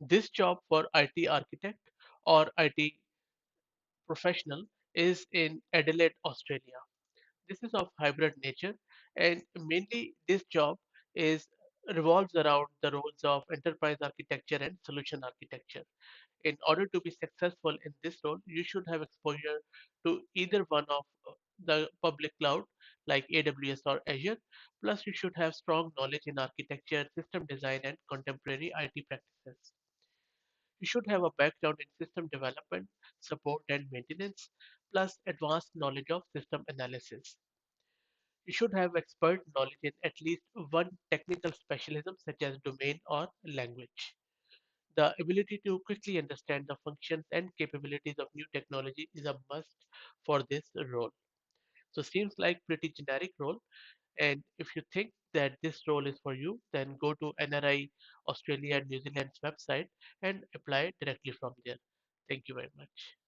This job for IT architect or IT professional is in Adelaide, Australia. This is of hybrid nature, and mainly this job is revolves around the roles of enterprise architecture and solution architecture. In order to be successful in this role, you should have exposure to either one of the public cloud like AWS or Azure. Plus, you should have strong knowledge in architecture, system design, and contemporary IT practices. You should have a background in system development, support, and maintenance, plus advanced knowledge of system analysis. You should have expert knowledge in at least one technical specialism, such as domain or language. The ability to quickly understand the functions and capabilities of new technology is a must for this role. So seems like pretty generic role. And if you think that this role is for you, then go to NRI Australia and New Zealand's website and apply directly from there. Thank you very much.